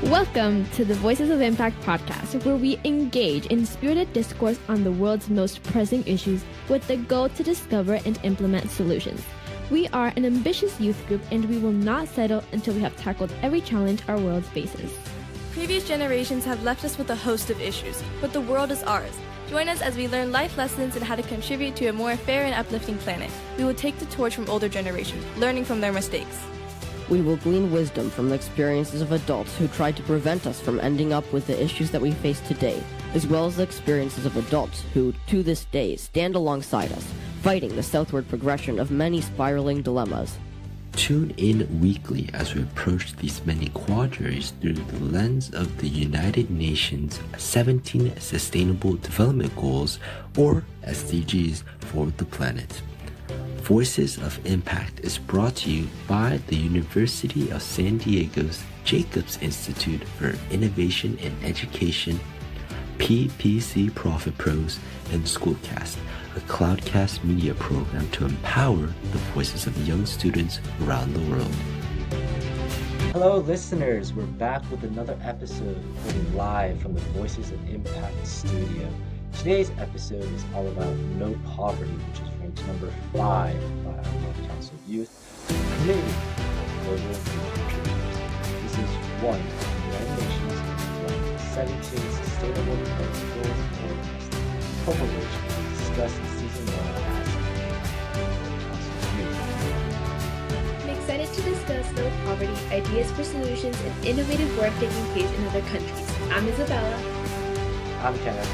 Welcome to the Voices of Impact podcast, where we engage in spirited discourse on the world's most pressing issues with the goal to discover and implement solutions. We are an ambitious youth group, and we will not settle until we have tackled every challenge our world faces. Previous generations have left us with a host of issues, but the world is ours. Join us as we learn life lessons and how to contribute to a more fair and uplifting planet. We will take the torch from older generations, learning from their mistakes. We will glean wisdom from the experiences of adults who tried to prevent us from ending up with the issues that we face today, as well as the experiences of adults who, to this day, stand alongside us, fighting the southward progression of many spiraling dilemmas. Tune in weekly as we approach these many quadrants through the lens of the United Nations 17 Sustainable Development Goals, or SDGs, for the planet. Voices of Impact is brought to you by the University of San Diego's Jacobs Institute for Innovation and Education, PPC Profit Pros, and SchoolCAST, a Cloudcast Media program to empower the voices of young students around the world. Hello listeners, we're back with another episode recording live from the Voices of Impact studio. Today's episode is all about no poverty, which is ranked number 5 by our North Council of Youth Committee of Global Youth Contributors. This is one of the United Nations 17 Sustainable Development Goals forecast, a couple of which we discussed in season 1 as North Council of Youth. I'm excited to discuss no poverty, ideas for solutions, and innovative work taking place in other countries. I'm Isabella. I'm Kenneth.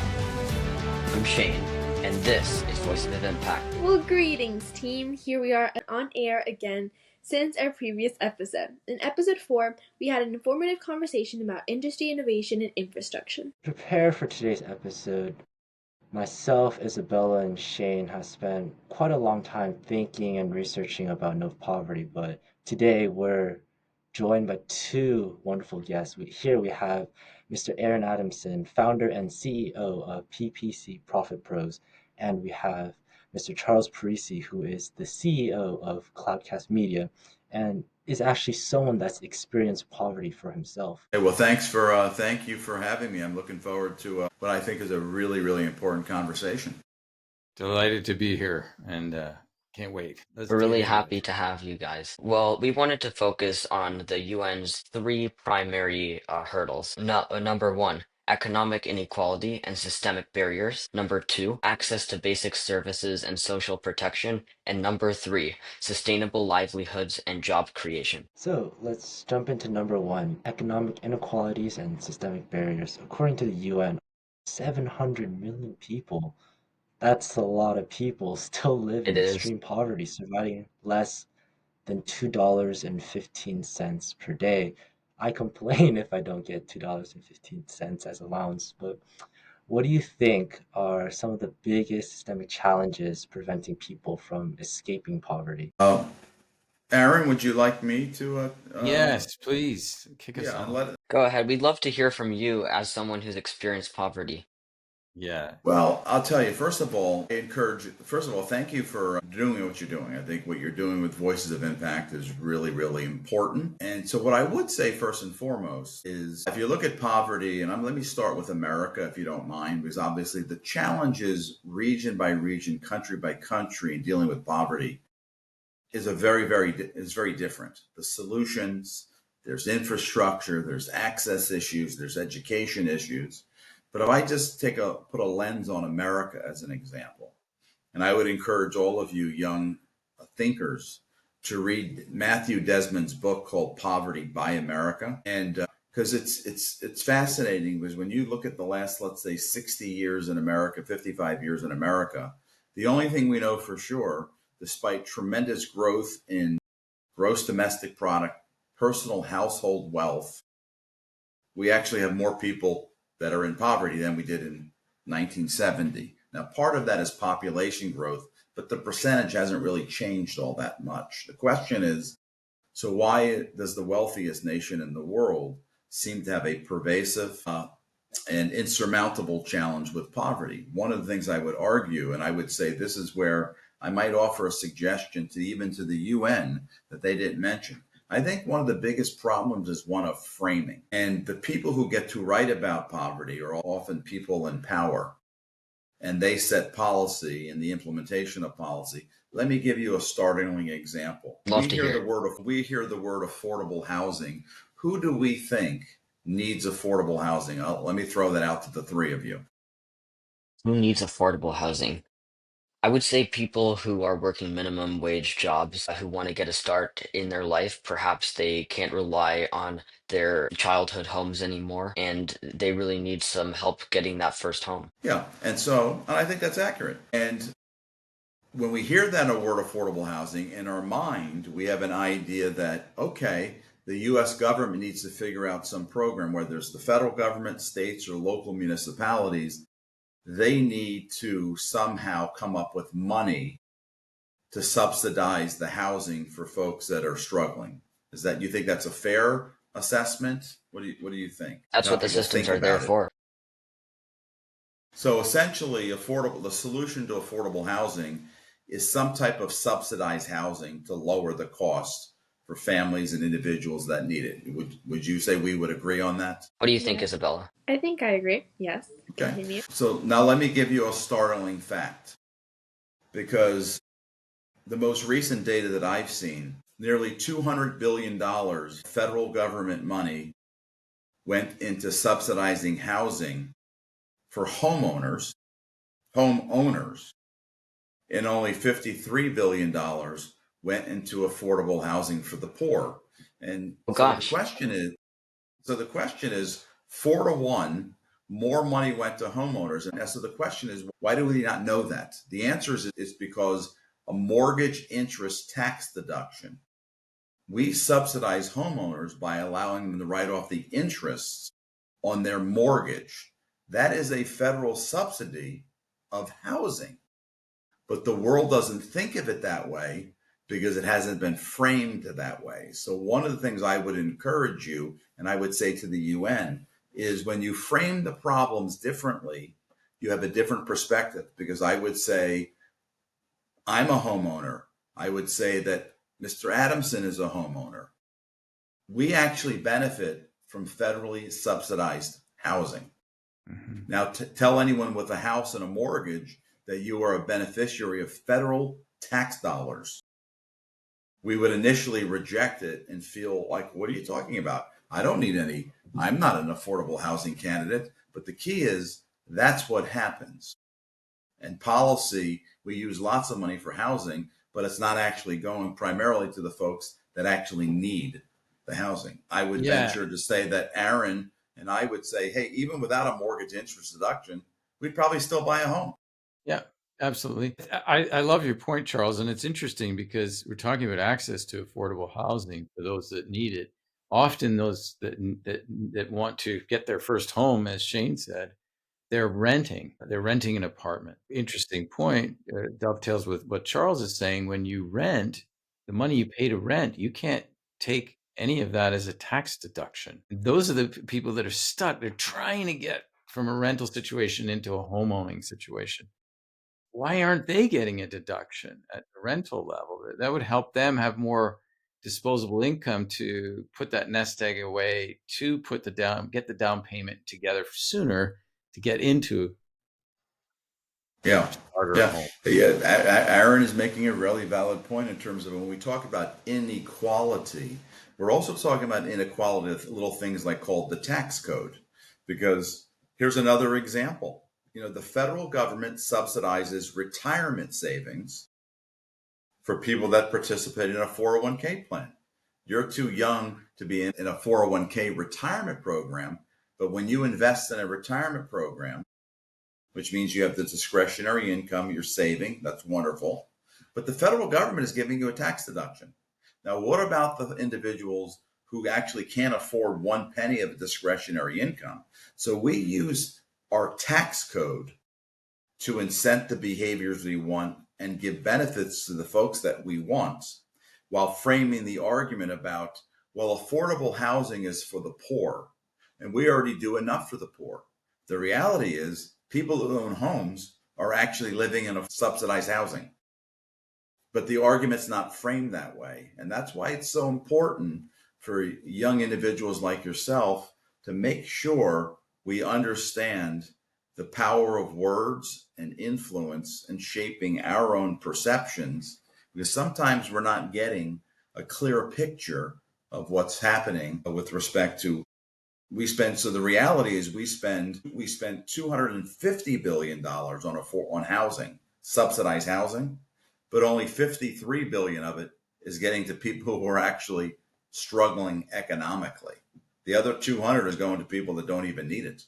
I'm Shane, and this is Voices of Impact. Well, greetings, team. Here we are on air again since our previous episode. In episode 4, we had an informative conversation about industry innovation and infrastructure. Prepare for today's episode. Myself, Isabella, and Shane have spent quite a long time thinking and researching about no poverty, but today we're joined by two wonderful guests. Here we have Mr. Aaron Adamson, founder and CEO of PPC Profit Pros, and we have Mr. Charles Parisi, who is the CEO of Cloudcast Media, and is actually someone that's experienced poverty for himself. Hey, well, thank you for having me. I'm looking forward to what I think is a really, really important conversation. Delighted to be here, and can't wait. We're really happy to have you guys. Well, we wanted to focus on the UN's 3 primary hurdles. Number 1, economic inequality and systemic barriers. Number 2, access to basic services and social protection. And number 3, sustainable livelihoods and job creation. So let's jump into number 1, economic inequalities and systemic barriers. According to the UN, 700 million people, that's a lot of people, still live in extreme poverty, surviving less than $2.15 per day. I complain if I don't get $2.15 as allowance, but what do you think are some of the biggest systemic challenges preventing people from escaping poverty? Aaron, would you like me to? Yes, please kick us off. Go ahead. We'd love to hear from you as someone who's experienced poverty. Yeah. Well, I'll tell you, first of all, thank you for doing what you're doing. I think what you're doing with Voices of Impact is really, really important. And so what I would say first and foremost is if you look at poverty, and let me start with America, if you don't mind, because obviously the challenges region by region, country by country in dealing with poverty is very different. The solutions, there's infrastructure, there's access issues, there's education issues. But if I just put a lens on America as an example, and I would encourage all of you young thinkers to read Matthew Desmond's book called Poverty by America. And because it's fascinating, because when you look at the last, let's say, 60 years in America, 55 years in America, the only thing we know for sure, despite tremendous growth in gross domestic product, personal household wealth, we actually have more people that are in poverty than we did in 1970. Now, part of that is population growth, but the percentage hasn't really changed all that much. The question is, so why does the wealthiest nation in the world seem to have a pervasive and insurmountable challenge with poverty? One of the things I would argue, and I would say this is where I might offer a suggestion to even to the UN that they didn't mention. I think one of the biggest problems is one of framing. And the people who get to write about poverty are often people in power, and they set policy and the implementation of policy. Let me give you a startling example. Love to hear it. We hear the word affordable housing. Who do we think needs affordable housing? Let me throw that out to the three of you. Who needs affordable housing? I would say people who are working minimum wage jobs who want to get a start in their life. Perhaps they can't rely on their childhood homes anymore, and they really need some help getting that first home. Yeah, and I think that's accurate. And when we hear that word affordable housing, in our mind, we have an idea that, okay, the U.S. government needs to figure out some program, whether it's the federal government, states, or local municipalities. They need to somehow come up with money to subsidize the housing for folks that are struggling. You think that's a fair assessment? What do you think? That's what the systems are there for. So essentially, the solution to affordable housing is some type of subsidized housing to lower the cost for families and individuals that need it. Would you say we would agree on that? What do you think, Isabella? I think I agree. Yes. Okay. Continue. So now let me give you a startling fact, because the most recent data that I've seen, nearly $200 billion federal government money went into subsidizing housing for homeowners, and only $53 billion went into affordable housing for the poor. And the question is 4-1, more money went to homeowners. And so the question is, why do we not know that? The answer is it's because a mortgage interest tax deduction. We subsidize homeowners by allowing them to write off the interests on their mortgage. That is a federal subsidy of housing. But the world doesn't think of it that way because it hasn't been framed that way. So one of the things I would encourage you, and I would say to the UN, is when you frame the problems differently, you have a different perspective. Because I would say, I'm a homeowner. I would say that Mr. Adamson is a homeowner. We actually benefit from federally subsidized housing. Mm-hmm. Now, tell anyone with a house and a mortgage that you are a beneficiary of federal tax dollars. We would initially reject it and feel like, what are you talking about? I don't need any. I'm not an affordable housing candidate. But the key is that's what happens. And policy, we use lots of money for housing, but it's not actually going primarily to the folks that actually need the housing. I would venture to say that Aaron and I would say, hey, even without a mortgage interest deduction, we'd probably still buy a home. Yeah, absolutely. I love your point, Charles. And it's interesting because we're talking about access to affordable housing for those that need it. Often those that want to get their first home, as Shane said, they're renting an apartment. Interesting point. Dovetails with what Charles is saying. When you rent, the money you pay to rent, you can't take any of that as a tax deduction. Those are the people that are stuck. They're trying to get from a rental situation into a homeowning situation. Why aren't they getting a deduction at the rental level? That would help them have more disposable income to put that nest egg away, to get the down payment together sooner to get into home. Aaron is making a really valid point in terms of when we talk about inequality, we're also talking about inequality of little things like called the tax code. Because here's another example. The federal government subsidizes retirement savings for people that participate in a 401k plan. You're too young to be in a 401k retirement program, but when you invest in a retirement program, which means you have the discretionary income you're saving, that's wonderful. But the federal government is giving you a tax deduction. Now, what about the individuals who actually can't afford one penny of discretionary income? So we use our tax code to incent the behaviors we want and give benefits to the folks that we want, while framing the argument about, well, affordable housing is for the poor, and we already do enough for the poor. The reality is people who own homes are actually living in a subsidized housing. but the argument's not framed that way. And that's why it's so important for young individuals like yourself to make sure we understand the power of words and influence and shaping our own perceptions, because sometimes we're not getting a clear picture of what's happening with respect to so the reality is we spend $250 billion on housing, subsidized housing, but only 53 billion of it is getting to people who are actually struggling economically. The other 200 is going to people that don't even need it.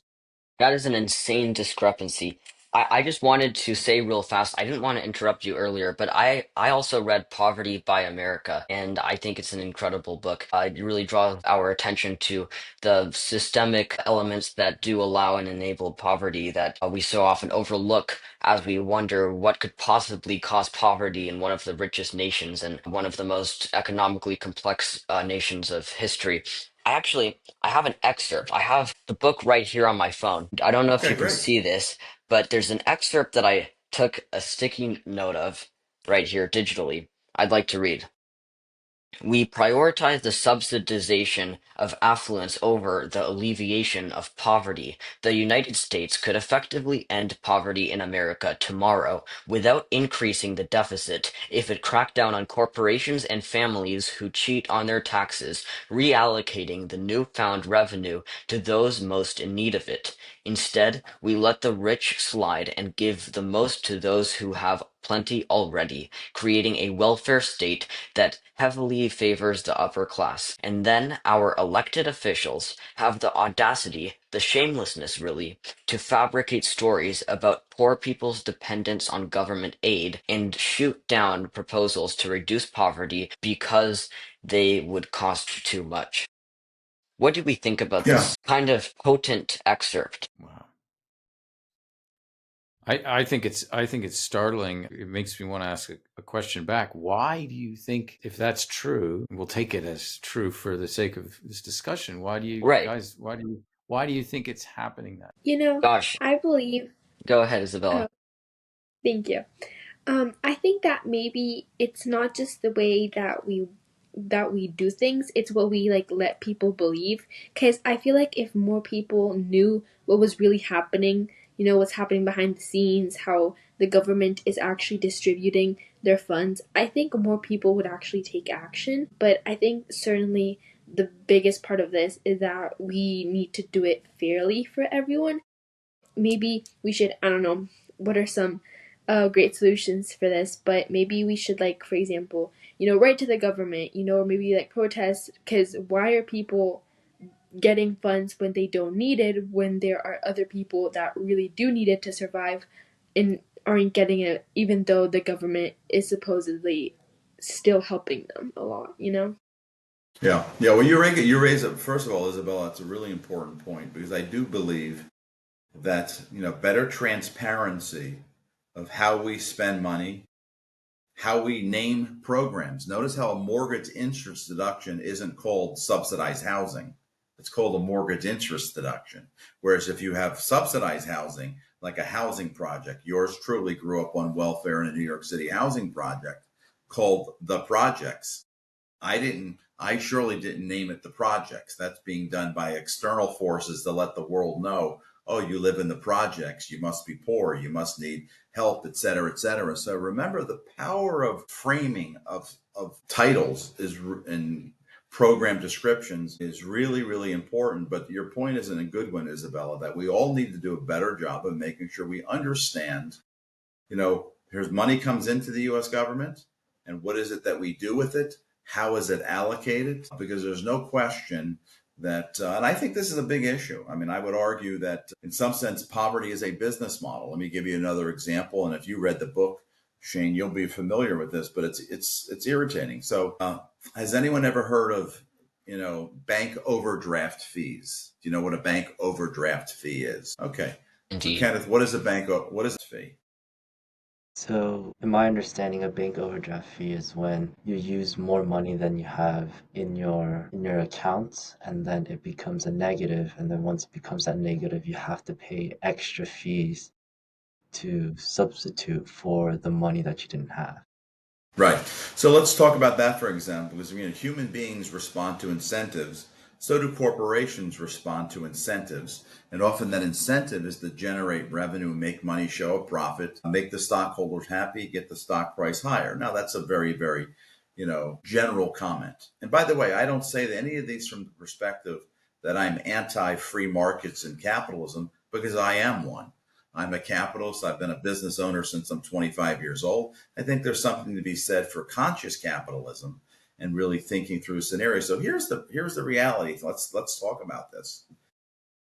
That is an insane discrepancy. I just wanted to say real fast, I didn't want to interrupt you earlier, but I also read Poverty by America, and I think it's an incredible book. It really draws our attention to the systemic elements that do allow and enable poverty that we so often overlook as we wonder what could possibly cause poverty in one of the richest nations and one of the most economically complex nations of history. I have an excerpt. I have the book right here on my phone. I don't know if Okay, you can great. see this, but there's an excerpt that I took a sticky note of right here digitally. I'd like to read. We prioritize the subsidization of affluence over the alleviation of poverty. The United States could effectively end poverty in America tomorrow without increasing the deficit if it cracked down on corporations and families who cheat on their taxes, reallocating the newfound revenue to those most in need of it. Instead, we let the rich slide and give the most to those who have plenty already, creating a welfare state that heavily favors the upper class. And then our elected officials have the audacity, the shamelessness really, to fabricate stories about poor people's dependence on government aid and shoot down proposals to reduce poverty because they would cost too much. What do we think about Yeah. this kind of potent excerpt? Wow. I think it's startling. It makes me want to ask a question back. Why do you think, if that's true, we'll take it as true for the sake of this discussion? Why do you Right. guys? Why do you think it's happening that? You know, Gosh, I believe. go ahead, Isabella. Oh, thank you. I think that maybe it's not just the way that we do things, it's what we like let people believe. Because I feel like if more people knew what was really happening, what's happening behind the scenes, how the government is actually distributing their funds, I think more people would actually take action. But I think certainly the biggest part of this is that we need to do it fairly for everyone. Maybe we should, I don't know, what are some great solutions for this, but maybe we should, like, for example, write to the government, or maybe like protest, because why are people getting funds when they don't need it, when there are other people that really do need it to survive and aren't getting it, even though the government is supposedly still helping them a lot, Yeah. Yeah. Well, you raise it, first of all, Isabella, it's a really important point, because I do believe that, better transparency of how we spend money, how we name programs. Notice how a mortgage interest deduction isn't called subsidized housing. It's called a mortgage interest deduction. Whereas if you have subsidized housing, like a housing project, yours truly grew up on welfare in a New York City housing project called The Projects. I surely didn't name it The Projects. That's being done by external forces to let the world know, oh, you live in the projects, you must be poor, you must need help, et cetera, et cetera. So remember, the power of framing of titles and program descriptions is really, really important. But your point isn't a good one, Isabella, that we all need to do a better job of making sure we understand, here's money comes into the US government, and what is it that we do with it? How is it allocated? Because there's no question that, and I think this is a big issue. I mean, I would argue that in some sense, poverty is a business model. Let me give you another example. And if you read the book, Shane, you'll be familiar with this, but it's irritating. So, has anyone ever heard of, bank overdraft fees? Do you know what a bank overdraft fee is? Okay. So, Indeed. Kenneth, what is what is a fee? So, in my understanding, a bank overdraft fee is when you use more money than you have in your accounts, and then it becomes a negative, and then once it becomes that negative, you have to pay extra fees to substitute for the money that you didn't have. Right. So let's talk about that, for example, because human beings respond to incentives. So do corporations respond to incentives. And often that incentive is to generate revenue, make money, show a profit, make the stockholders happy, get the stock price higher. Now, that's a very, very, general comment. And by the way, I don't say that any of these from the perspective that I'm anti-free markets and capitalism, because I am one. I'm a capitalist. I've been a business owner since I'm 25 years old. I think there's something to be said for conscious capitalism and really thinking through scenarios. So here's the reality. Let's talk about this.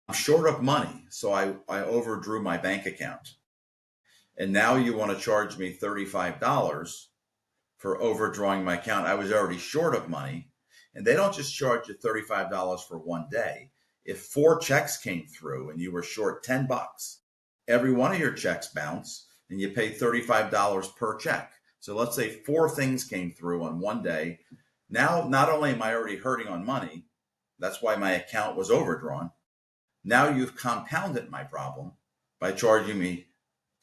I'm short of money, so I overdrew my bank account. And now you want to charge me $35 for overdrawing my account. I was already short of money. And they don't just charge you $35 for one day. If 4 checks came through and you were short $10, every one of your checks bounce and you pay $35 per check. So let's say 4 things came through on one day. Now, not only am I already hurting on money, that's why my account was overdrawn. Now you've compounded my problem by charging me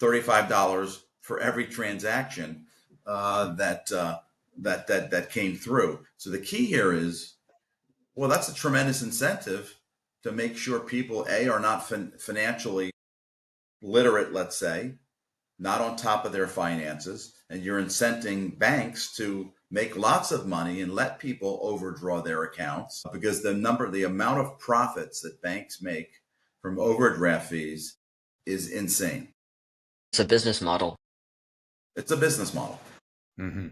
$35 for every transaction that came through. So the key here is, well, that's a tremendous incentive to make sure people, A, are not financially literate, let's say, not on top of their finances, and you're incenting banks to make lots of money and let people overdraw their accounts, because the amount of profits that banks make from overdraft fees is insane. It's a business model. It's a business model. Mm-hmm.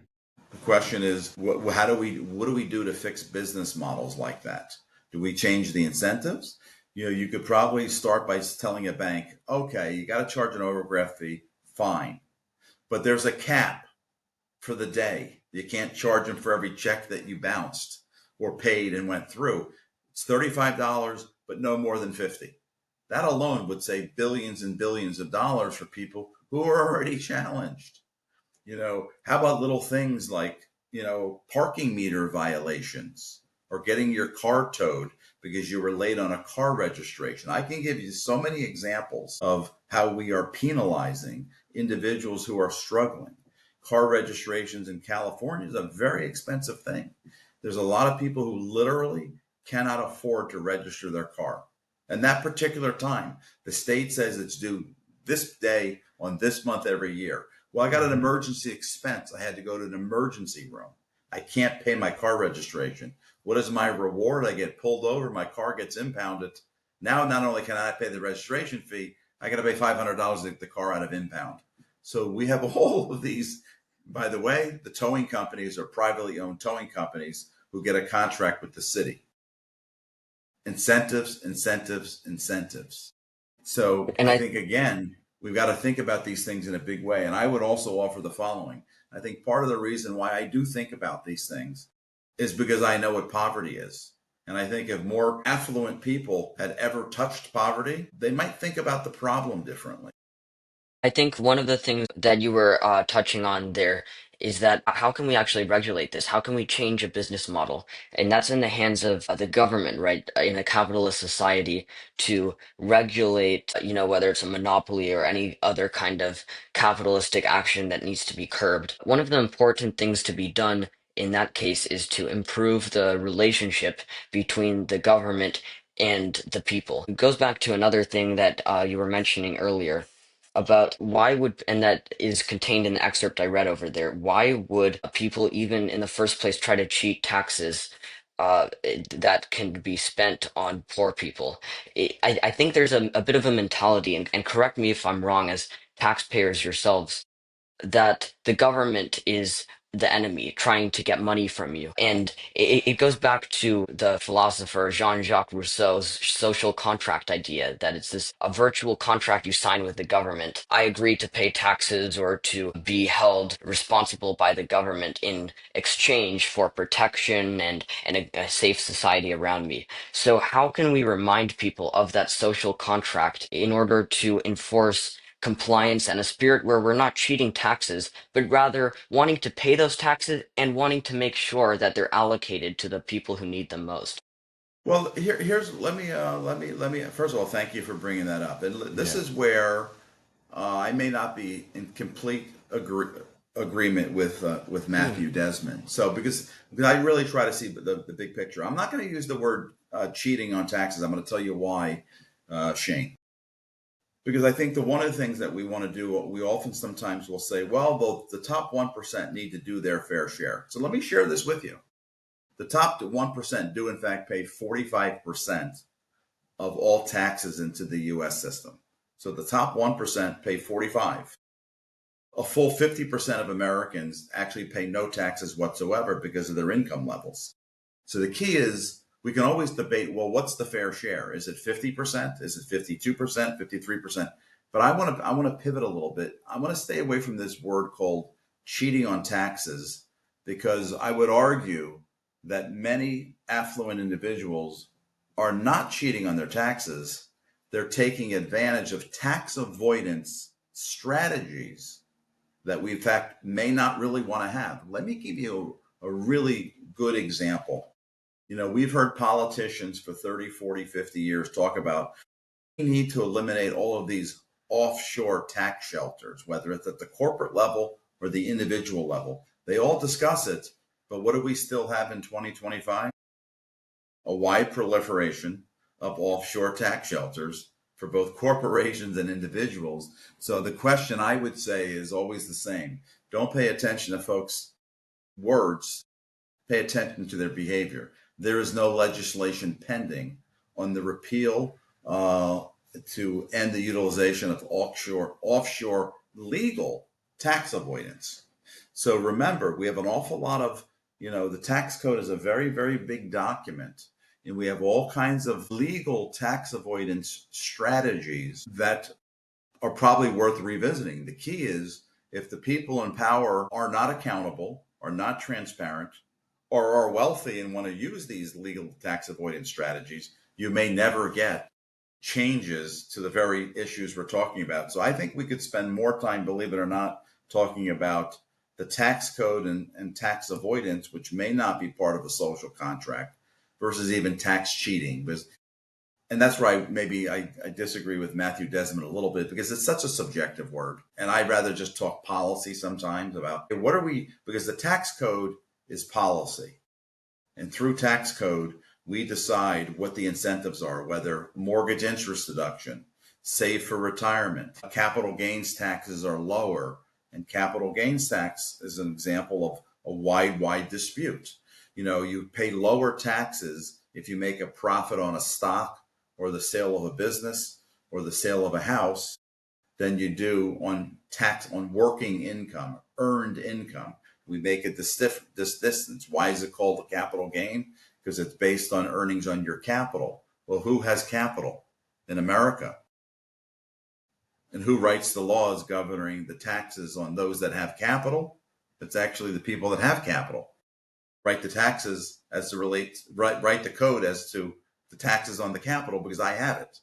The question is, what do we do to fix business models like that? Do we change the incentives? You could probably start by telling a bank, okay, you got to charge an overdraft fee, fine. But there's a cap for the day. You can't charge them for every check that you bounced or paid and went through. It's $35, but no more than 50. That alone would save billions and billions of dollars for people who are already challenged. How about little things like, parking meter violations or getting your car towed because you were late on a car registration? I can give you so many examples of how we are penalizing individuals who are struggling. Car registrations in California is a very expensive thing. There's a lot of people who literally cannot afford to register their car. And that particular time, the state says it's due this day on this month every year. Well, I got an emergency expense. I had to go to an emergency room. I can't pay my car registration. What is my reward? I get pulled over. My car gets impounded. Now, not only can I pay the registration fee, I got to pay $500 to get the car out of impound. So we have all of these. By the way, the towing companies are privately owned towing companies who get a contract with the city. Incentives, incentives, incentives. So I think, again, we've got to think about these things in a big way. And I would also offer the following. I think part of the reason why I do think about these things is because I know what poverty is. And I think if more affluent people had ever touched poverty, they might think about the problem differently. I think one of the things that you were touching on there is that how can we actually regulate this? How can we change a business model? And that's in the hands of the government, right? In a capitalist society to regulate, whether it's a monopoly or any other kind of capitalistic action that needs to be curbed. One of the important things to be done in that case is to improve the relationship between the government and the people. It goes back to another thing that you were mentioning earlier about and that is contained in the excerpt I read over there, why would people even in the first place try to cheat taxes that can be spent on poor people? I think there's a bit of a mentality, and correct me if I'm wrong, as taxpayers yourselves, that the government is the enemy trying to get money from you. And it goes back to the philosopher Jean-Jacques Rousseau's social contract idea that it's a virtual contract you sign with the government. I agree to pay taxes or to be held responsible by the government in exchange for protection and a safe society around me. So how can we remind people of that social contract in order to enforce compliance and a spirit where we're not cheating taxes, but rather wanting to pay those taxes and wanting to make sure that they're allocated to the people who need them most? Well, let me first of all, thank you for bringing that up. And this is where I may not be in complete agreement with Matthew Desmond. So because I really try to see the big picture. I'm not going to use the word cheating on taxes. I'm going to tell you why, Shane. Because I think one of the things that we want to do, we often sometimes will say, well, the top 1% need to do their fair share. So let me share this with you. The top 1% do in fact pay 45% of all taxes into the U.S. system. So the top 1% pay 45. A full 50% of Americans actually pay no taxes whatsoever because of their income levels. So the key is we can always debate, well, what's the fair share? Is it 50%? Is it 52%, 53%? But I want to pivot a little bit. I want to stay away from this word called cheating on taxes, because I would argue that many affluent individuals are not cheating on their taxes. They're taking advantage of tax avoidance strategies that we in fact may not really want to have. Let me give you a really good example. We've heard politicians for 30, 40, 50 years talk about we need to eliminate all of these offshore tax shelters, whether it's at the corporate level or the individual level. They all discuss it, but what do we still have in 2025? A wide proliferation of offshore tax shelters for both corporations and individuals. So the question I would say is always the same. Don't pay attention to folks' words, pay attention to their behavior. There is no legislation pending on the repeal to end the utilization of offshore legal tax avoidance. So remember, we have an awful lot of, the tax code is a very, very big document. And we have all kinds of legal tax avoidance strategies that are probably worth revisiting. The key is if the people in power are not accountable, are not transparent, or are wealthy and want to use these legal tax avoidance strategies, you may never get changes to the very issues we're talking about. So I think we could spend more time, believe it or not, talking about the tax code and tax avoidance, which may not be part of a social contract, versus even tax cheating. And that's where I disagree with Matthew Desmond a little bit, because it's such a subjective word. And I'd rather just talk policy sometimes about because the tax code is policy. And through tax code, we decide what the incentives are, whether mortgage interest deduction, save for retirement, capital gains taxes are lower. And capital gains tax is an example of a wide dispute. You pay lower taxes if you make a profit on a stock or the sale of a business or the sale of a house than you do on tax on working income, earned income. We make it this distance. Why is it called a capital gain? Because it's based on earnings on your capital. Well, who has capital in America? And who writes the laws governing the taxes on those that have capital? It's actually the people that have capital. Write the taxes as to write the code as to the taxes on the capital, because I have it.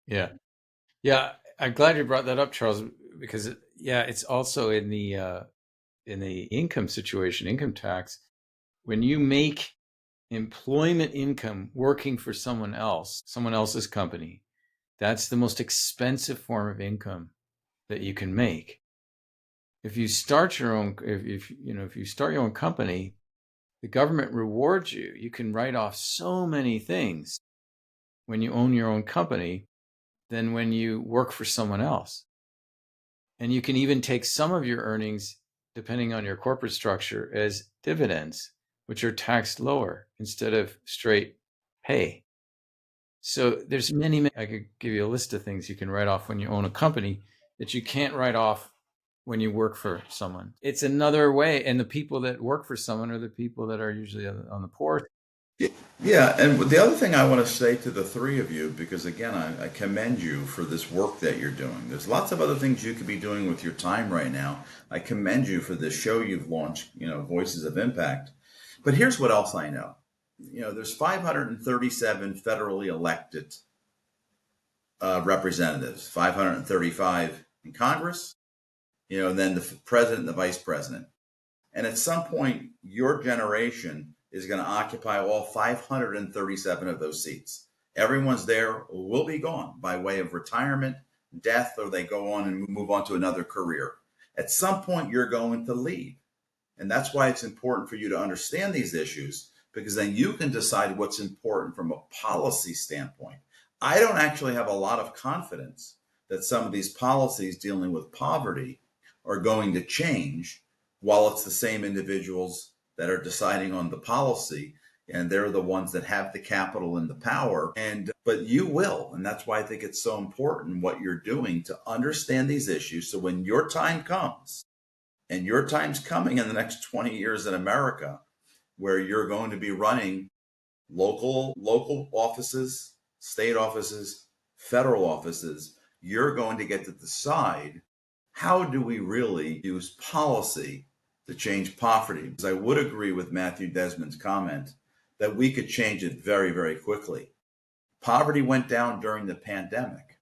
Yeah. I'm glad you brought that up, Charles, because it's also in the income situation, income tax. When you make employment income working for someone else's company, that's the most expensive form of income that you can make. If you start your own, if you start your own company, the government rewards you. You can write off so many things when you own your own company than when you work for someone else. And you can even take some of your earnings, depending on your corporate structure, as dividends, which are taxed lower instead of straight pay. So there's many, I could give you a list of things you can write off when you own a company that you can't write off when you work for someone. It's another way. And the people that work for someone are the people that are usually on the poor. Yeah, and the other thing I want to say to the three of you, because again, I commend you for this work that you're doing. There's lots of other things you could be doing with your time right now. I commend you for this show you've launched, Voices of Impact. But here's what else I know. There's 537 federally elected representatives, 535 in Congress, and then the president and the vice president. And at some point, your generation is going to occupy all 537 of those seats. Everyone's there will be gone by way of retirement, death, or they go on and move on to another career. At some point, you're going to leave. And that's why it's important for you to understand these issues, because then you can decide what's important from a policy standpoint. I don't actually have a lot of confidence that some of these policies dealing with poverty are going to change while it's the same individuals that are deciding on the policy, and they're the ones that have the capital and the power. But you will, and that's why I think it's so important what you're doing to understand these issues, so when your time comes, and your time's coming in the next 20 years in America, where you're going to be running local offices, state offices, federal offices, you're going to get to decide, how do we really use policy to change poverty? Because I would agree with Matthew Desmond's comment that we could change it very, very quickly. Poverty went down during the pandemic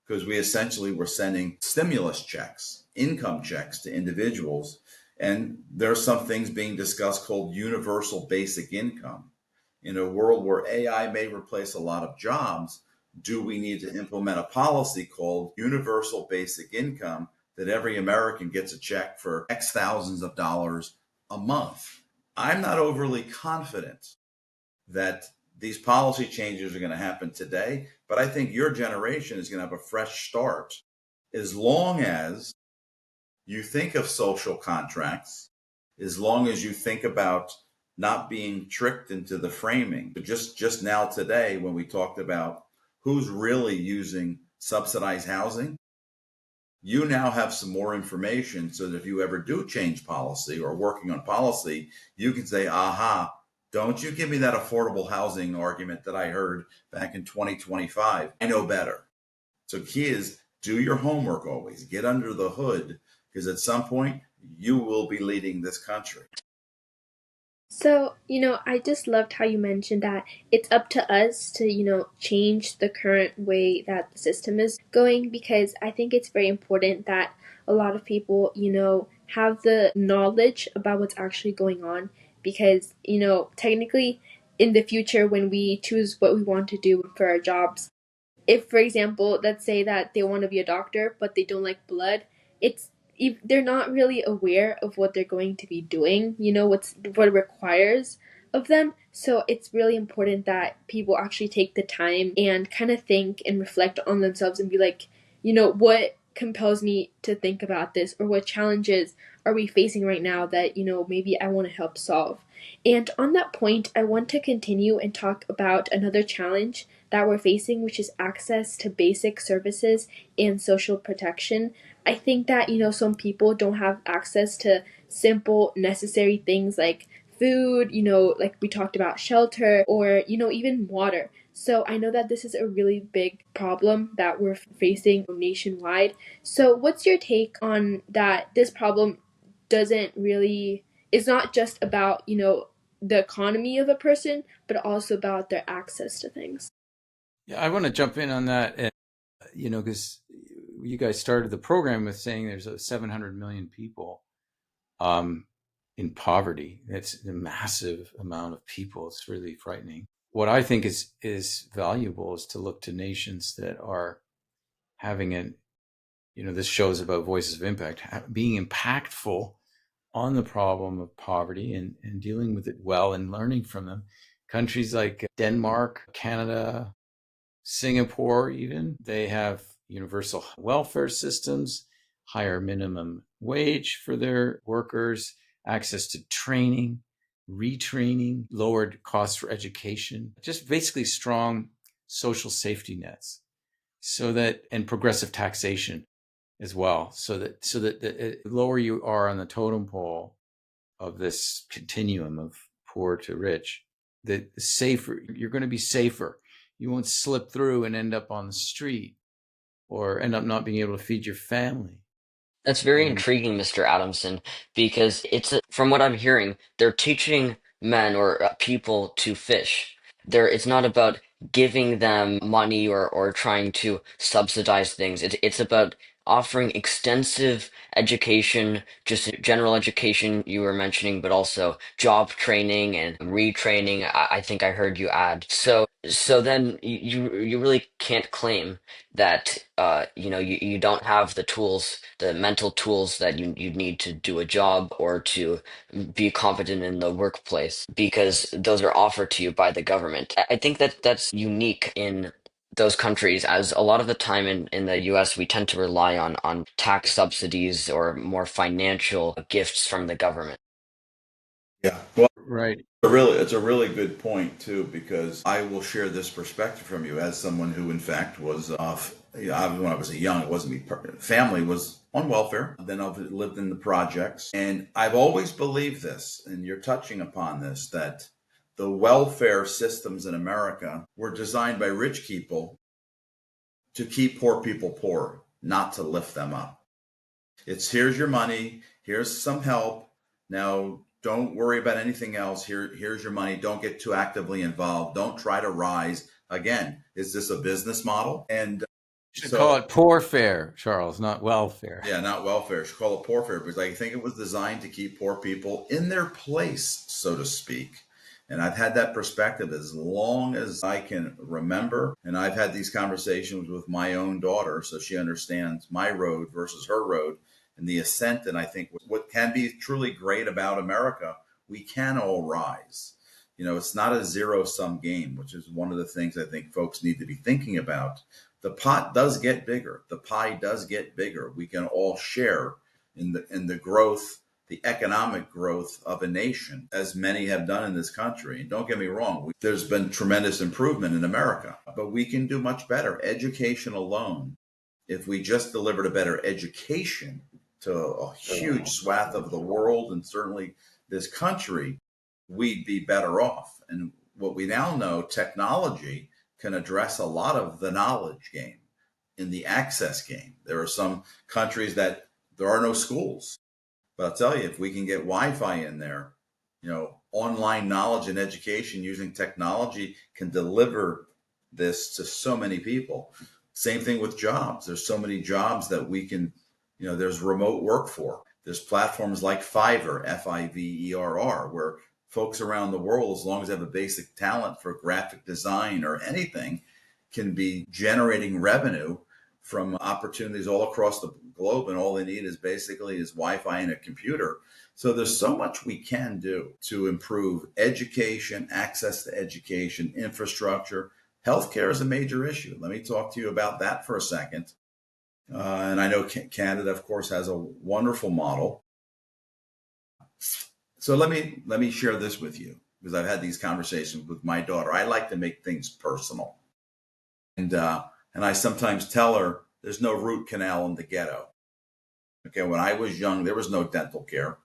because we essentially were sending stimulus checks, income checks to individuals. And there are some things being discussed called universal basic income. In a world where AI may replace a lot of jobs, do we need to implement a policy called universal basic income, that every American gets a check for X thousands of dollars a month? I'm not overly confident that these policy changes are going to happen today, but I think your generation is going to have a fresh start, as long as you think of social contracts, as long as you think about not being tricked into the framing. But just now today, when we talked about who's really using subsidized housing, you now have some more information, so that if you ever do change policy or working on policy, you can say, aha, don't you give me that affordable housing argument that I heard back in 2025. I know better. So key is, do your homework always. Get under the hood, because at some point you will be leading this country. So, I just loved how you mentioned that it's up to us to, change the current way that the system is going, because I think it's very important that a lot of people, have the knowledge about what's actually going on, because, technically in the future, when we choose what we want to do for our jobs, if, for example, let's say that they want to be a doctor, but they don't like blood, if they're not really aware of what they're going to be doing, what it requires of them. So it's really important that people actually take the time and kind of think and reflect on themselves and be like, what compels me to think about this, or what challenges are we facing right now that, maybe I want to help solve. And on that point, I want to continue and talk about another challenge that we're facing, which is access to basic services and social protection. I think that, some people don't have access to simple, necessary things like food, like we talked about, shelter, or, even water. So I know that this is a really big problem that we're facing nationwide. So what's your take on that? This problem it's not just about, the economy of a person, but also about their access to things. Yeah, I want to jump in on that, and, because you guys started the program with saying there's 700 million people in poverty. That's a massive amount of people. It's really frightening. What I think is valuable is to look to nations that are having this shows about voices of impact, being impactful on the problem of poverty and dealing with it well and learning from them. Countries like Denmark, Canada, Singapore, even, they have universal welfare systems, higher minimum wage for their workers, access to training, retraining, lowered costs for education, just basically strong social safety nets, and progressive taxation as well, so that the lower you are on the totem pole of this continuum of poor to rich, the safer you're going to be. Safer. You won't slip through and end up on the street, or end up not being able to feed your family. That's very intriguing, Mr. Adamson, because from what I'm hearing, they're teaching men or people to fish. It's not about giving them money or trying to subsidize things. It's about offering extensive education, just general education you were mentioning, but also job training and retraining. I think I heard you add. So then you really can't claim that you don't have the tools, the mental tools that you need to do a job or to be competent in the workplace because those are offered to you by the government. I think that that's unique in those countries, as a lot of the time in the US we tend to rely on tax subsidies or more financial gifts from the government. Yeah. Well, Right. it's a really good point too, because I will share this perspective from you as someone who, in fact, was when I was young. It wasn't me. Family was on welfare. Then I've lived in the projects, and I've always believed this. And you're touching upon this, that the welfare systems in America were designed by rich people to keep poor people poor, not to lift them up. It's here's your money, here's some help. Now don't worry about anything else. Here's your money. Don't get too actively involved. Don't try to rise. Again, is this a business model? And Should call it poor fare, Charles, not welfare. yeah, not welfare. Should call it poor fare because I think it was designed to keep poor people in their place, so to speak. And I've had that perspective as long as I can remember. And I've had these conversations with my own daughter, so she understands my road versus her road and the ascent. And I think what can be truly great about America, we can all rise. It's not a zero-sum game, which is one of the things I think folks need to be thinking about. The pot does get bigger. The pie does get bigger. We can all share in the growth, the economic growth of a nation, as many have done in this country. And don't get me wrong, there's been tremendous improvement in America, but we can do much better. Education alone, if we just delivered a better education to a huge swath of the world and certainly this country, we'd be better off. And what we now know, technology can address a lot of the knowledge game in the access game. There are some countries that there are no schools. But I'll tell you, if we can get Wi-Fi in there, online knowledge and education using technology can deliver this to so many people. Same thing with jobs. There's so many jobs that we can, there's remote work for. There's platforms like Fiverr, Fiverr, where folks around the world, as long as they have a basic talent for graphic design or anything, can be generating revenue from opportunities all across the globe, and all they need is Wi-Fi and a computer. So there's so much we can do to improve education, access to education, infrastructure. Healthcare is a major issue. Let me talk to you about that for a second. And I know Canada, of course, has a wonderful model. So let me share this with you, because I've had these conversations with my daughter. I like to make things personal. And I sometimes tell her there's no root canal in the ghetto. Okay, when I was young, there was no dental care.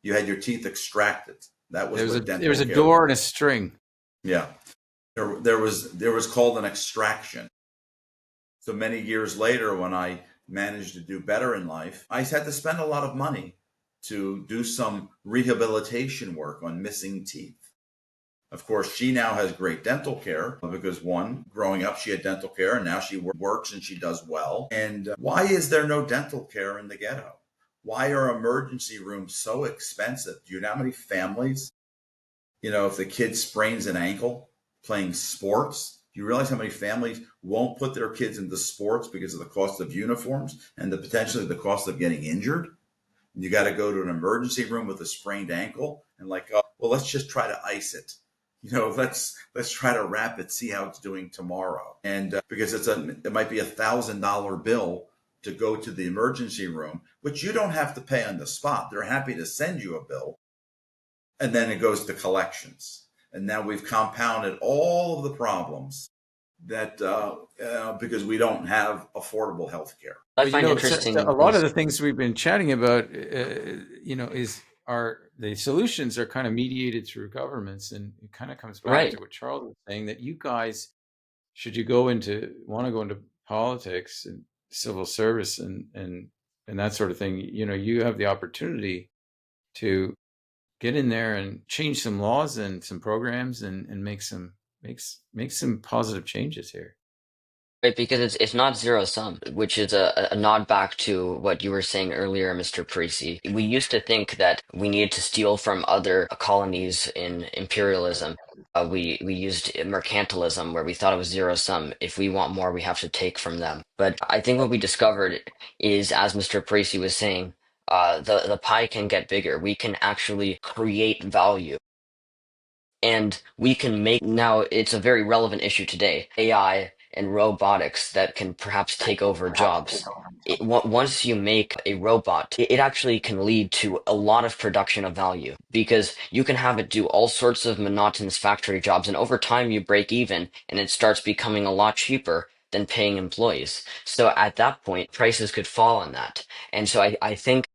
You had your teeth extracted. That was what dental care was. There was a door and a string. Yeah, there was called an extraction. So many years later, when I managed to do better in life, I had to spend a lot of money to do some rehabilitation work on missing teeth. Of course, she now has great dental care because, one, growing up, she had dental care, and now she works and she does well. And why is there no dental care in the ghetto? Why are emergency rooms so expensive? Do you know how many families, if the kid sprains an ankle playing sports, do you realize how many families won't put their kids into sports because of the cost of uniforms and potentially the cost of getting injured? You got to go to an emergency room with a sprained ankle and let's just try to ice it. Let's try to wrap it, see how it's doing tomorrow. And because it might be $1,000 bill to go to the emergency room, which you don't have to pay on the spot. They're happy to send you a bill, and then it goes to collections. And now we've compounded all of the problems that because we don't have affordable health care. I find interesting a lot of the things we've been chatting about, the solutions are kind of mediated through governments, and it kind of comes back to what Charles was saying, that you guys, should you want to go into politics and civil service and that sort of thing, you have the opportunity to get in there and change some laws and some programs and make some positive changes here. Right, because it's not zero sum, which is a nod back to what you were saying earlier, Mr. Parisi. We used to think that we needed to steal from other colonies in imperialism. We used mercantilism, where we thought it was zero sum. If we want more, we have to take from them. But I think what we discovered is, as Mr. Parisi was saying, the pie can get bigger. We can actually create value. And we can make, now it's a very relevant issue today, AI and robotics that can perhaps take over jobs. Once you make a robot, it actually can lead to a lot of production of value because you can have it do all sorts of monotonous factory jobs, and over time you break even and it starts becoming a lot cheaper than paying employees. So at that point, prices could fall on that. And so I think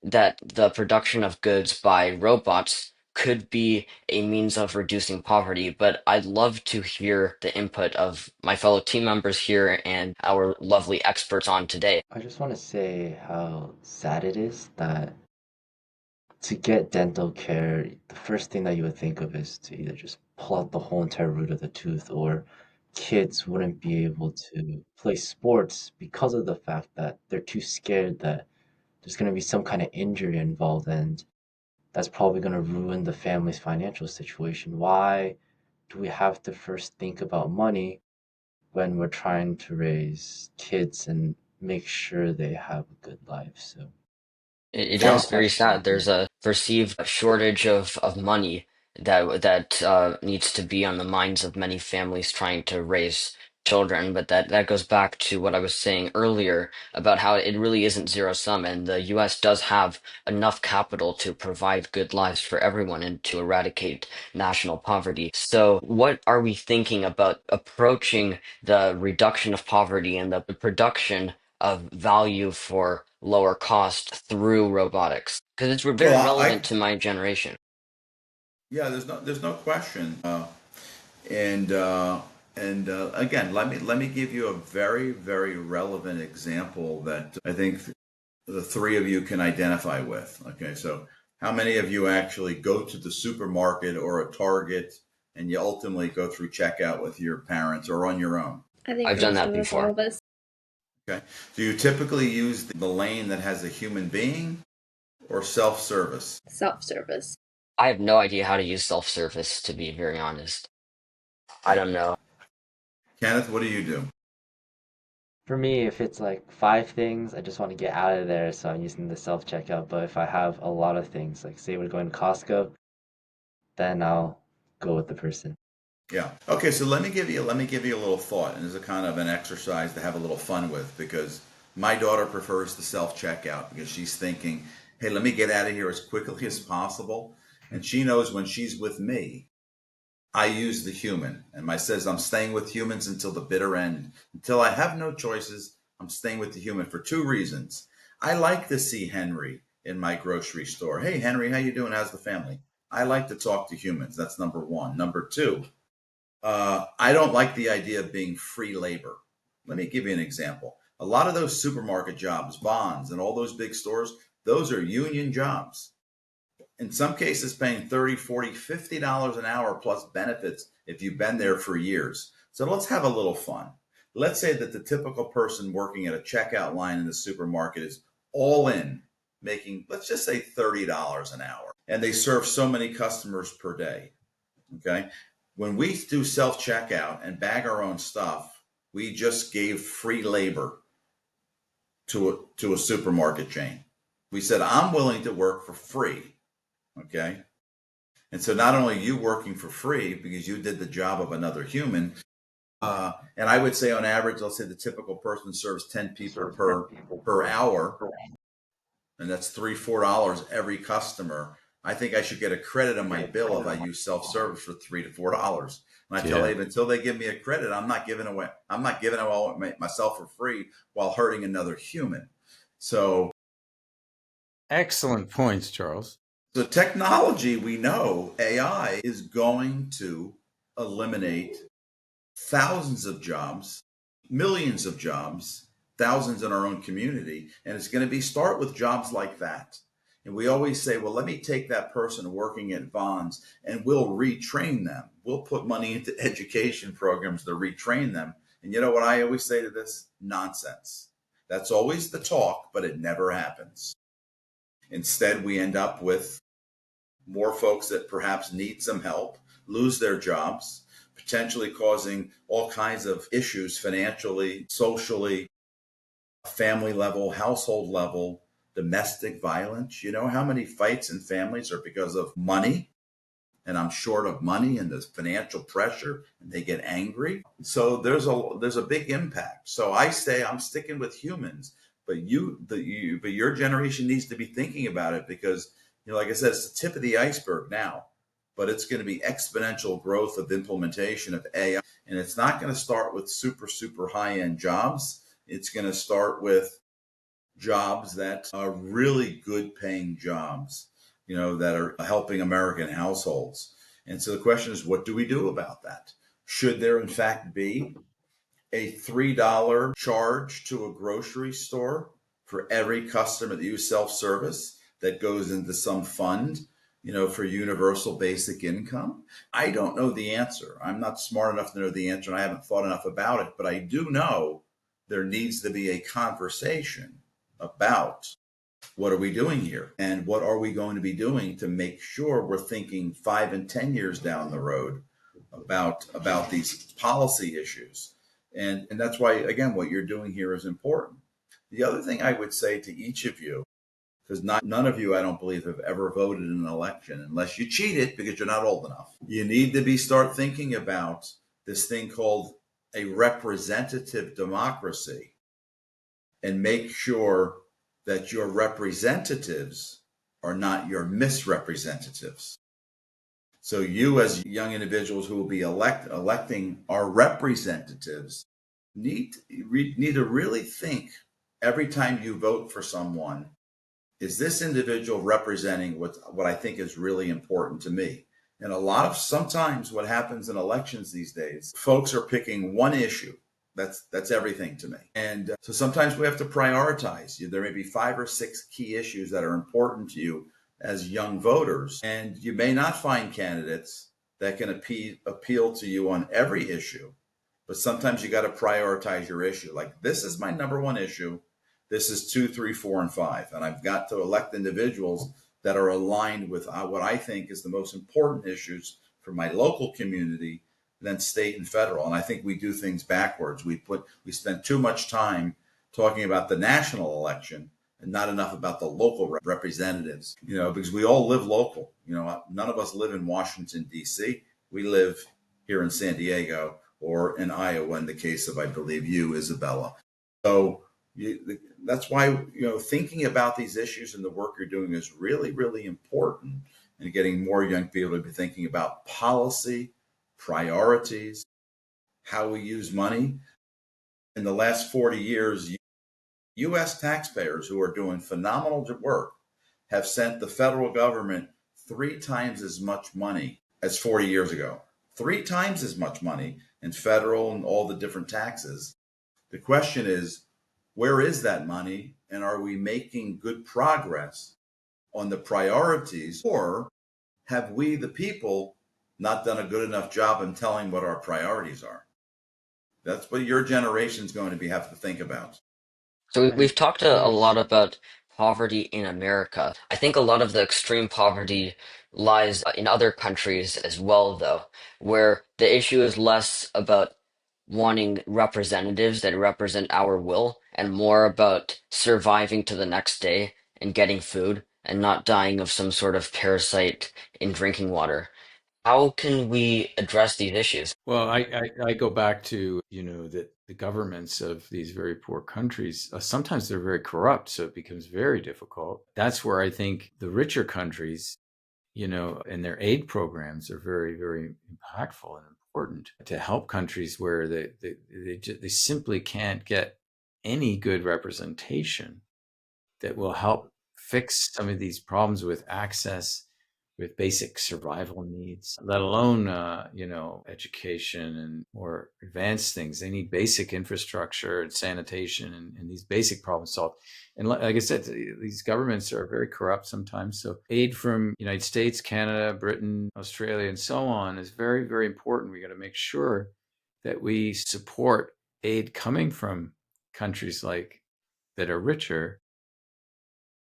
that the production of goods by robots could be a means of reducing poverty, but I'd love to hear the input of my fellow team members here and our lovely experts on today. I just want to say how sad it is that to get dental care, the first thing that you would think of is to either just pull out the whole entire root of the tooth, or kids wouldn't be able to play sports because of the fact that they're too scared that there's going to be some kind of injury involved, and that's probably going to ruin the family's financial situation. Why do we have to first think about money when we're trying to raise kids and make sure they have a good life? So, It fair is very question. sad. There's a perceived shortage of money that needs to be on the minds of many families trying to raise children. But that goes back to what I was saying earlier about how it really isn't zero sum, and the U.S. does have enough capital to provide good lives for everyone and to eradicate national poverty. So, what are we thinking about approaching the reduction of poverty and the production of value for lower cost through robotics? Because it's very Well, relevant to my generation. yeah, there's no question. And again, let me give you a very, very relevant example that I think the three of you can identify with. Okay, so how many of you actually go to the supermarket or a Target and you ultimately go through checkout with your parents or on your own? I think I've done most that of us, all before. of us. Okay, do you typically use the lane that has a human being or self-service? Self-service. I have no idea how to use self-service, to be very honest. I don't know. Kenneth, what do you do? For me, if it's like five things, I just want to get out of there, so I'm using the self-checkout. But if I have a lot of things, like say we're going to Costco, then I'll go with the person. Yeah. Okay, so let me give you a little thought, and as a kind of an exercise to have a little fun with, because my daughter prefers the self-checkout because she's thinking, "Hey, let me get out of here as quickly as possible." And she knows when she's with me, I use the human. And my says I'm staying with humans until the bitter end. Until I have no choices, I'm staying with the human for two reasons. I like to see Henry in my grocery store. Hey Henry, how you doing? How's the family? I like to talk to humans. That's number one. Number two, I don't like the idea of being free labor. Let me give you an example. A lot of those supermarket jobs, bonds, and all those big stores, those are union jobs. In some cases, paying 30, 40, $50 an hour plus benefits if you've been there for years. So let's have a little fun. Let's say that the typical person working at a checkout line in the supermarket is all in, making, let's just say $30 an hour, and they serve so many customers per day. Okay. When we do self checkout and bag our own stuff, we just gave free labor to a supermarket chain. We said, I'm willing to work for free. Okay. And so not only you working for free because you did the job of another human, and I would say on average, let's say the typical person serves 10 people per hour, and that's $3, $4 every customer. I think I should get a credit on my bill if I use self-service for $3 to $4. And I tell Yeah. Abe, until they give me a credit, I'm not giving away myself for free while hurting another human. So Excellent points, Charles. the technology, we know AI is going to eliminate thousands of jobs, millions of jobs, thousands in our own community. And it's going to start with jobs like that. And we always say, well, let me take that person working at Vons and we'll retrain them. We'll put money into education programs to retrain them. And you know what I always say to this? Nonsense. That's always the talk, but it never happens. Instead, we end up with more folks that perhaps need some help, lose their jobs, potentially causing all kinds of issues financially, socially, family level, household level, domestic violence. You know how many fights in families are because of money? And I'm short of money and there's financial pressure and they get angry. So there's a big impact. So I say I'm sticking with humans, but your generation needs to be thinking about it because, like I said, it's the tip of the iceberg now, but it's going to be exponential growth of implementation of AI. And it's not going to start with super high end jobs. It's going to start with jobs that are really good paying jobs, that are helping American households. And so the question is, what do we do about that? Should there in fact be a $3 charge to a grocery store for every customer that uses self-service that goes into some fund, for universal basic income? I don't know the answer. I'm not smart enough to know the answer and I haven't thought enough about it, but I do know there needs to be a conversation about what are we doing here and what are we going to be doing to make sure we're thinking 5 and 10 years down the road about these policy issues. And that's why, again, what you're doing here is important. The other thing I would say to each of you, because none of you, I don't believe, have ever voted in an election unless you cheated because you're not old enough. You need to start thinking about this thing called a representative democracy and make sure that your representatives are not your misrepresentatives. So you, as young individuals who will be electing our representatives, need to really think every time you vote for someone, is this individual representing what I think is really important to me? And sometimes what happens in elections these days, folks are picking one issue. That's everything to me. And so sometimes we have to prioritize. There may be 5 or 6 key issues that are important to you as young voters. And you may not find candidates that can appeal to you on every issue. But sometimes you got to prioritize your issue. Like, this is my number one issue. This is 2, 3, 4, and 5. And I've got to elect individuals that are aligned with what I think is the most important issues for my local community than state and federal. And I think we do things backwards. We spend too much time talking about the national election and not enough about the local representatives, because we all live local. None of us live in Washington, D.C. We live here in San Diego or in Iowa in the case of, I believe, you, Isabella. So that's why, thinking about these issues and the work you're doing is really, really important, and getting more young people to be thinking about policy, priorities, how we use money. In the last 40 years, U.S. taxpayers who are doing phenomenal work have sent the federal government 3 times as much money as 40 years ago. 3 times as much money in federal and all the different taxes. The question is, where is that money? And are we making good progress on the priorities? Or have we, the people, not done a good enough job in telling what our priorities are? That's what your generation is going to have to think about. So Right. we've talked a lot about poverty in America. I think a lot of the extreme poverty lies in other countries as well, though, where the issue is less about wanting representatives that represent our will and more about surviving to the next day and getting food and not dying of some sort of parasite in drinking water. How can we address these issues? Well, I go back to, that the governments of these very poor countries, sometimes they're very corrupt, so it becomes very difficult. That's where I think the richer countries, and their aid programs are very, very impactful and important to help countries where they simply can't get any good representation that will help fix some of these problems with access, with basic survival needs, let alone, education and more advanced things. They need basic infrastructure and sanitation and these basic problems solved. And like I said, these governments are very corrupt sometimes. So aid from United States, Canada, Britain, Australia, and so on is very, very important. We got to make sure that we support aid coming from countries like that are richer,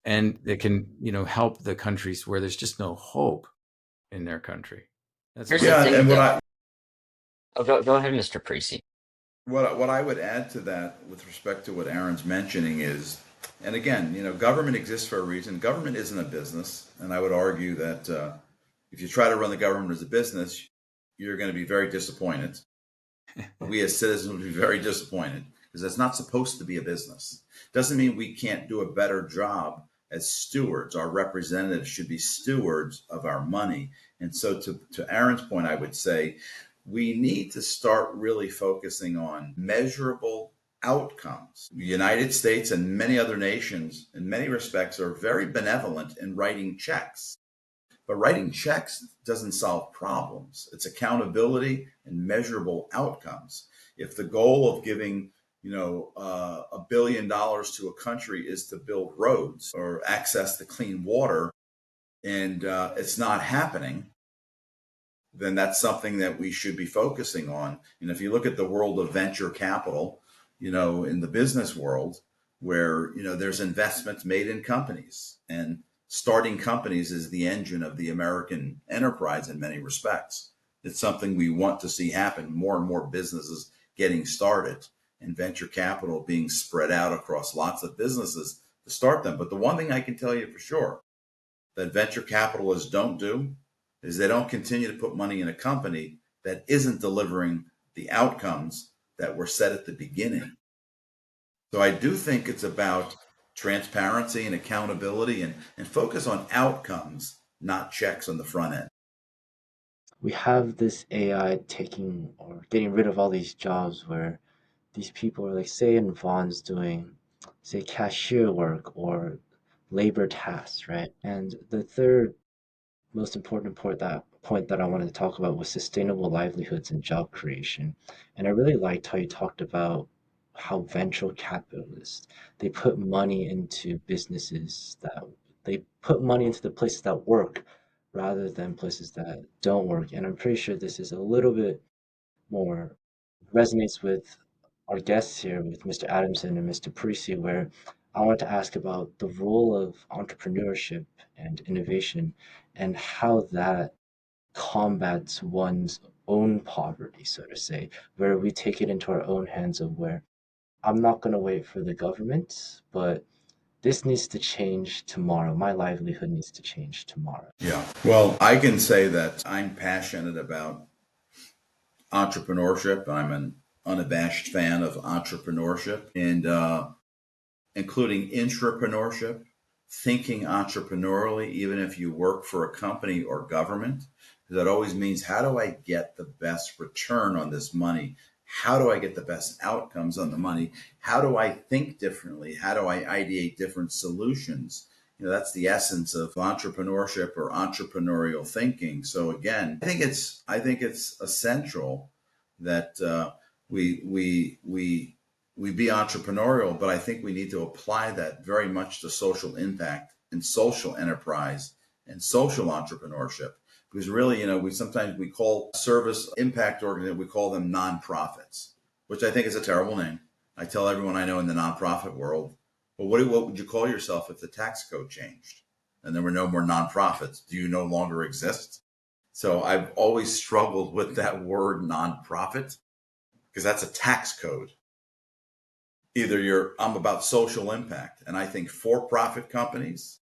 and that can, help the countries where there's just no hope in their country. That's Here's my the Yeah, thing, and though. Oh, go ahead, Mr. Parisi. what I would add to that with respect to what Aaron's mentioning is, and again, government exists for a reason. Government isn't a business, and I would argue that if you try to run the government as a business, you're going to be very disappointed. We as citizens would be very disappointed because it's not supposed to be a business. Doesn't mean we can't do a better job as stewards. Our representatives should be stewards of our money. And so to Aaron's point, I would say we need to start really focusing on measurable outcomes. The United States and many other nations, in many respects, are very benevolent in writing checks. But writing checks doesn't solve problems. It's accountability and measurable outcomes. If the goal of giving, $1 billion to a country is to build roads or access to clean water, and it's not happening, then that's something that we should be focusing on. And if you look at the world of venture capital, in the business world, where, there's investments made in companies, and starting companies is the engine of the American enterprise in many respects. It's something we want to see happen, more and more businesses getting started and venture capital being spread out across lots of businesses to start them. But the one thing I can tell you for sure that venture capitalists don't do is they don't continue to put money in a company that isn't delivering the outcomes that were set at the beginning. So I do think it's about transparency and accountability and focus on outcomes, not checks on the front end. We have this AI taking or getting rid of all these jobs where these people are like, say in Vaughn's doing, say, cashier work or labor tasks, right? And the third most important point that I wanted to talk about was sustainable livelihoods and job creation. And I really liked how you talked about how venture capitalists, they put money into businesses that they put money into the places that work rather than places that don't work. And I'm pretty sure this is a little bit more resonates with our guests here, with Mr. Adamson and Mr. Parisi, where I want to ask about the role of entrepreneurship and innovation and how that combats one's own poverty, so to say, where we take it into our own hands of where I'm not going to wait for the government, but this needs to change tomorrow. My livelihood needs to change tomorrow. Yeah. Well, I can say that I'm passionate about entrepreneurship. I'm an unabashed fan of entrepreneurship and including intrapreneurship, thinking entrepreneurially, even if you work for a company or government. That always means, how do I get the best return on this money? How do I get the best outcomes on the money? How do I think differently? How do I ideate different solutions? That's the essence of entrepreneurship or entrepreneurial thinking. So again, I think it's essential that we be entrepreneurial, but I think we need to apply that very much to social impact and social enterprise and social entrepreneurship. Because really, we call service impact organizations, we call them nonprofits, which I think is a terrible name. I tell everyone I know in the nonprofit world, well, what would you call yourself if the tax code changed and there were no more nonprofits? Do you no longer exist? So I've always struggled with that word nonprofit because that's a tax code. Either I'm about social impact, and I think for-profit companies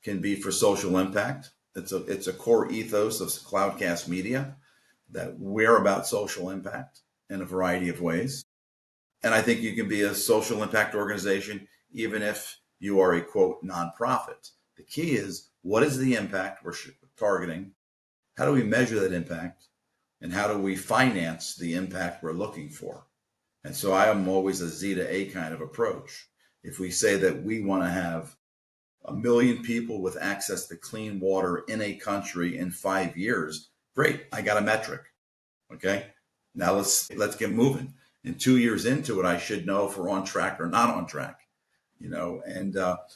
can be for social impact. It's a core ethos of Cloudcast Media that we're about social impact in a variety of ways. And I think you can be a social impact organization even if you are a quote nonprofit. The key is, what is the impact we're targeting? How do we measure that impact? And how do we finance the impact we're looking for? And so I am always a Z to A kind of approach. If we say that we want to have 1 million people with access to clean water in a country in 5 years, great, I got a metric. Okay, now let's get moving. And 2 years into it, I should know if we're on track or not on track. And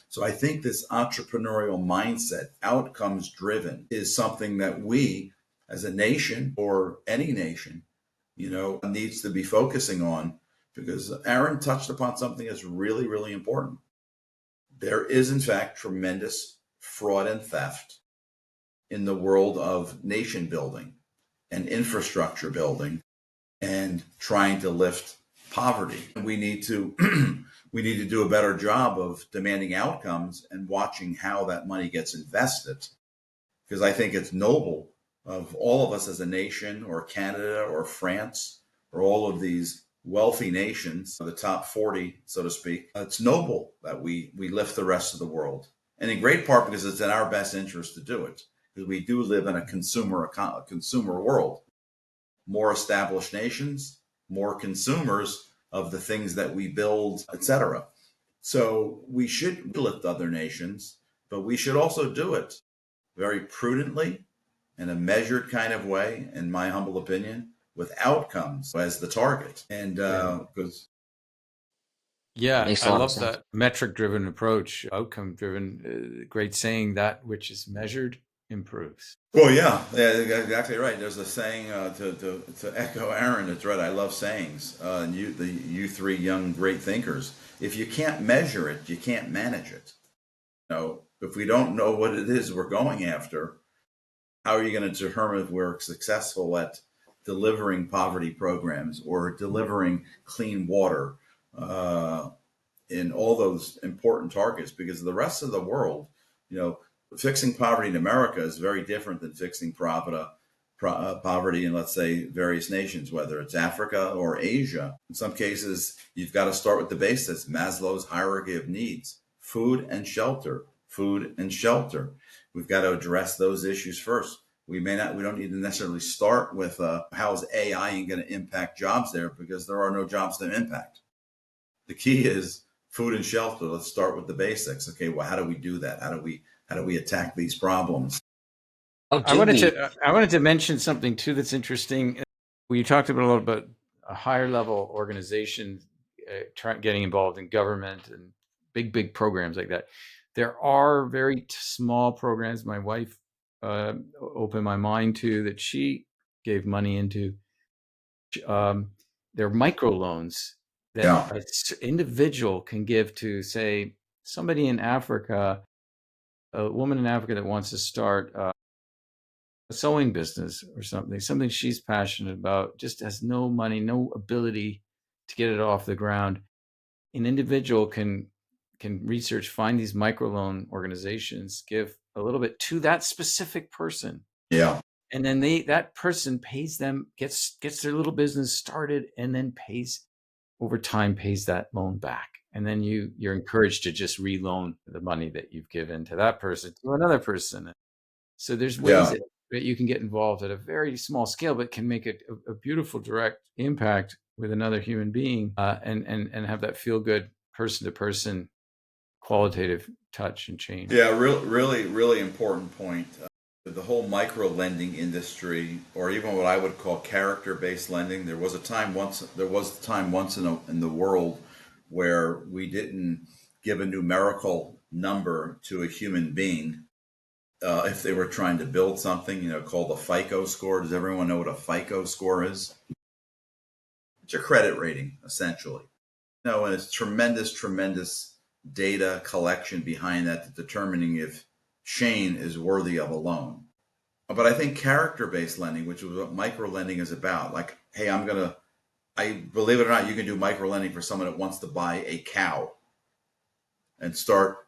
so I think this entrepreneurial mindset, outcomes driven, is something that we as a nation or any nation, needs to be focusing on, because Aaron touched upon something that's really, really important. There is, in fact, tremendous fraud and theft in the world of nation building and infrastructure building and trying to lift poverty. We need to we need to do a better job of demanding outcomes and watching how that money gets invested, because I think it's noble of all of us as a nation, or Canada or France or all of these wealthy nations, the top 40, so to speak. It's noble that we lift the rest of the world, and in great part because it's in our best interest to do it, because we do live in a consumer world. More established nations, more consumers of the things that we build, etc. So we should lift other nations, but we should also do it very prudently, in a measured kind of way, in my humble opinion, with outcomes as the target. And because Makes I a lot of love sense. that metric-driven approach, outcome-driven. Great saying, that which is measured improves. well, yeah, exactly right. There's a saying to echo Aaron. It's right. I love sayings. And you three young great thinkers. If you can't measure it, you can't manage it. If we don't know what it is we're going after, how are you going to determine if we're successful at delivering poverty programs or delivering clean water in all those important targets? Because the rest of the world, fixing poverty in America is very different than fixing poverty in, let's say, various nations, whether it's Africa or Asia. In some cases, you've got to start with the basics: Maslow's hierarchy of needs, food and shelter. We've got to address those issues first. We don't need to necessarily start with how's AI going to impact jobs there, because there are no jobs to impact. The key is food and shelter. Let's start with the basics. Okay, well, how do we do that? How do we attack these problems? Oh, I do wanted we? to I wanted to mention something too that's interesting. We talked about a little bit a higher level organization getting involved in government and big programs like that. There are very small programs my wife opened my mind to, that she gave money into. They're microloans that Yeah, an individual can give to, say, somebody in Africa, a woman in Africa that wants to start a sewing business or something she's passionate about, just has no money, no ability to get it off the ground. An individual can research, find these microloan organizations, give a little bit to that specific person, yeah, and then that person pays them, gets their little business started, and then pays over time, pays that loan back. And then you're encouraged to just reloan the money that you've given to that person to another person. So there's ways yeah. that you can get involved at a very small scale, but can make it a beautiful direct impact with another human being, and have that feel good person to person qualitative touch and change. Yeah, really, really important point. The whole micro lending industry, or even what I would call character-based lending. There was a time once in the world where we didn't give a numerical number to a human being if they were trying to build something, called a FICO score. Does everyone know what a FICO score is? It's your credit rating, essentially. And it's tremendous data collection behind that, to determining if Shane is worthy of a loan. But I think character-based lending, which is what micro lending is about, like, hey, I believe it or not, you can do micro lending for someone that wants to buy a cow and start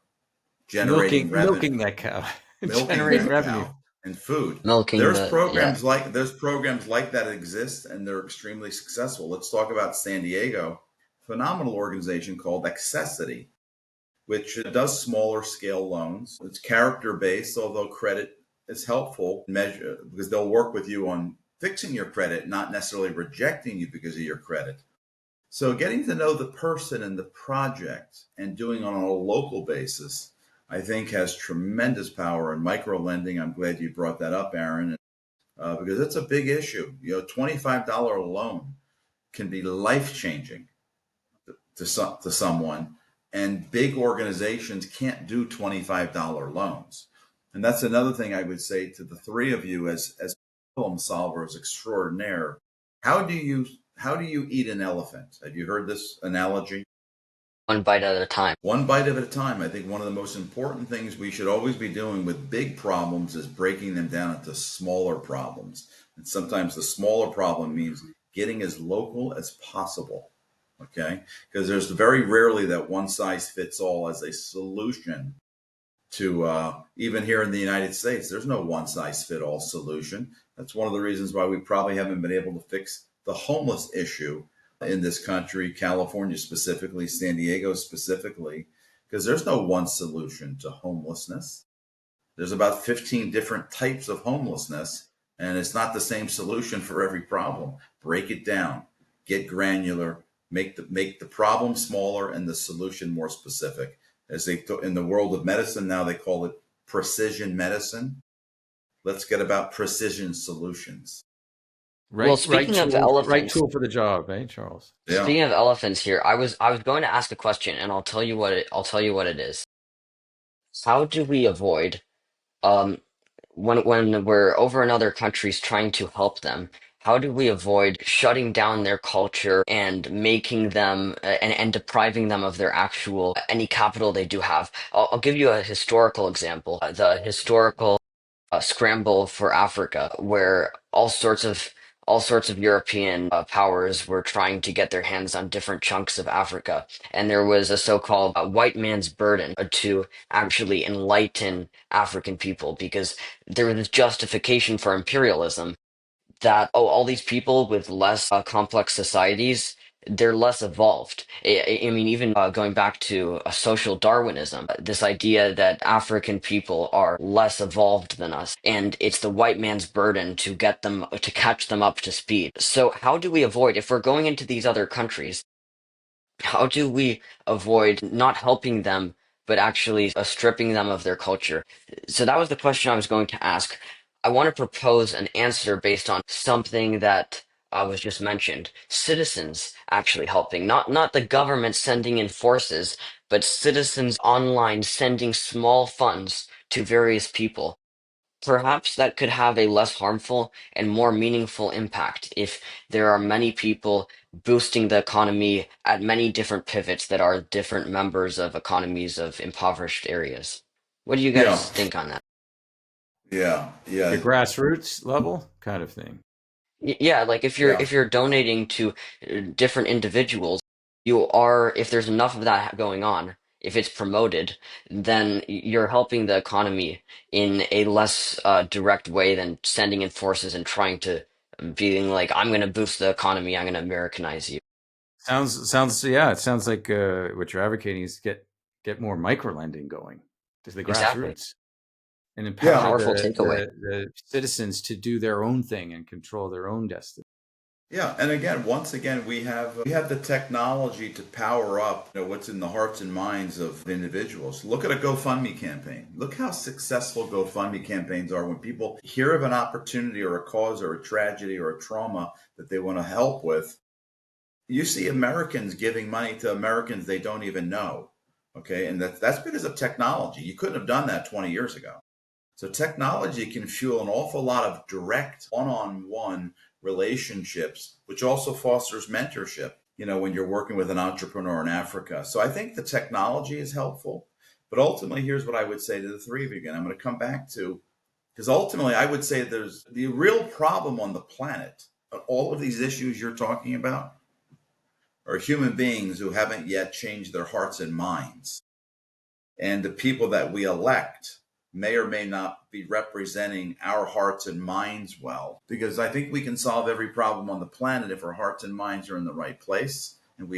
generating revenue, milking that cow, milking generating that revenue. cow and food. Milking There's the, yeah. programs like that exist, and they're extremely successful. Let's talk about San Diego, phenomenal organization called Accessity, which does smaller scale loans. It's character based, although credit is helpful measure, because they'll work with you on fixing your credit, not necessarily rejecting you because of your credit. So getting to know the person and the project and doing it on a local basis, I think, has tremendous power. In micro lending, I'm glad you brought that up, Aaron, because it's a big issue. $25 loan can be life changing to someone, and big organizations can't do $25 loans. And that's another thing I would say to the three of you as problem solvers extraordinaire. How do you How do you eat an elephant? Have you heard this analogy? One bite at a time. One bite at a time. I think one of the most important things we should always be doing with big problems is breaking them down into smaller problems. And sometimes the smaller problem means getting as local as possible. Okay? Because there's very rarely that one size fits all as a solution to even here in the United States. There's no one size fit all solution. That's one of the reasons why we probably haven't been able to fix the homeless issue in this country, California specifically, San Diego specifically, because there's no one solution to homelessness. There's about 15 different types of homelessness, and it's not the same solution for every problem. Break it down, get granular, make the problem smaller and the solution more specific. As they in the world of medicine now, they call it precision medicine. Let's get about precision solutions. Well, speaking of Right elephants, tool for the job, eh, Charles? Yeah. speaking of elephants here, I was going to ask a question, and I'll tell you what it is. How do we avoid um when we're over in other countries trying to help them, how do we avoid shutting down their culture and making them and depriving them of their actual any capital they do have? I'll give you a historical example. The historical scramble for Africa, where all sorts of European powers were trying to get their hands on different chunks of Africa, and there was a so-called white man's burden to actually enlighten African people because there was this justification for imperialism that all these people with less complex societies, they're less evolved. I mean, even going back to social Darwinism, this idea that African people are less evolved than us, and it's the white man's burden to get them to catch them up to speed. So how do we avoid, if we're going into these other countries, how do we avoid not helping them, but actually stripping them of their culture? So that was the question I was going to ask. I want to propose an answer based on something that was just mentioned. Citizens actually helping, not the government sending in forces, but citizens online sending small funds to various people. Perhaps that could have a less harmful and more meaningful impact if there are many people boosting the economy at many different pivots that are different members of economies of impoverished areas. What do you Yeah. guys think on that? Yeah. The Yeah. grassroots level kind of thing. Yeah, like Yeah. if you're donating to different individuals, you are if there's enough of that going on, if it's promoted, then you're helping the economy in a less direct way than sending in forces and trying to being like, I'm going to boost the economy, I'm going to Americanize you. Yeah, it sounds like what you're advocating is get more micro lending going to the Exactly. grassroots and Yeah. empower Powerful takeaway. the citizens to do their own thing and control their own destiny. Yeah, and again, once again, we have the technology to power up, what's in the hearts and minds of individuals. Look at a GoFundMe campaign. Look how successful GoFundMe campaigns are when people hear of an opportunity or a cause or a tragedy or a trauma that they want to help with. You see Americans giving money to Americans they don't even know. Okay, and that's because of technology. You couldn't have done that 20 years ago. So technology can fuel an awful lot of direct one-on-one relationships, which also fosters mentorship, when you're working with an entrepreneur in Africa. So I think the technology is helpful. But ultimately, here's what I would say to the three of you again. I'm going to come back to, because ultimately I would say there's the real problem on the planet. All of these issues you're talking about are human beings who haven't yet changed their hearts and minds. And the people that we elect may or may not be representing our hearts and minds well, because I think we can solve every problem on the planet if our hearts and minds are in the right place. And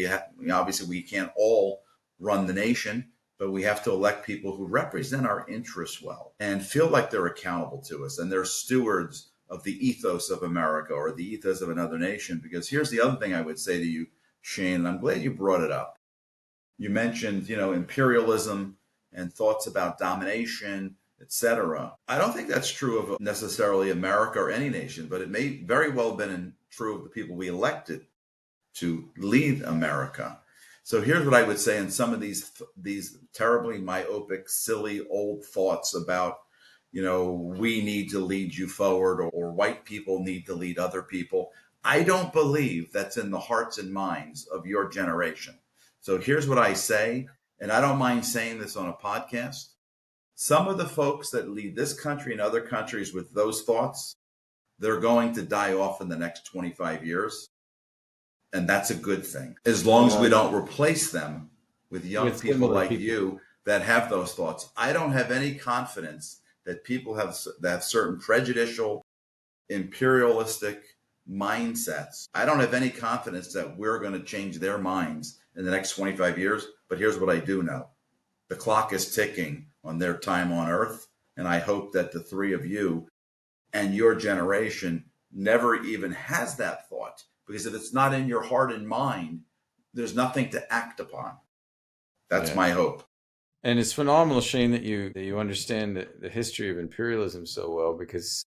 obviously we can't all run the nation, but we have to elect people who represent our interests well and feel like they're accountable to us and they're stewards of the ethos of America or the ethos of another nation. Because here's the other thing I would say to you, Shane, and I'm glad you brought it up. You mentioned, imperialism and thoughts about domination, etc. I don't think that's true of necessarily America or any nation, but it may very well have been true of the people we elected to lead America. So here's what I would say in some of these terribly myopic, silly, old thoughts about, we need to lead you forward or white people need to lead other people. I don't believe that's in the hearts and minds of your generation. So here's what I say, and I don't mind saying this on a podcast. Some of the folks that lead this country and other countries with those thoughts, they're going to die off in the next 25 years. And that's a good thing, as long as we don't replace them with young people like you that have those thoughts. I don't have any confidence that people have that certain prejudicial, imperialistic mindsets. I don't have any confidence that we're going to change their minds in the next 25 years. But here's what I do know. The clock is ticking on their time on earth. And I hope that the three of you and your generation never even has that thought. Because if it's not in your heart and mind, there's nothing to act upon. That's my hope. And it's phenomenal, Shane, that you understand the history of imperialism so well, because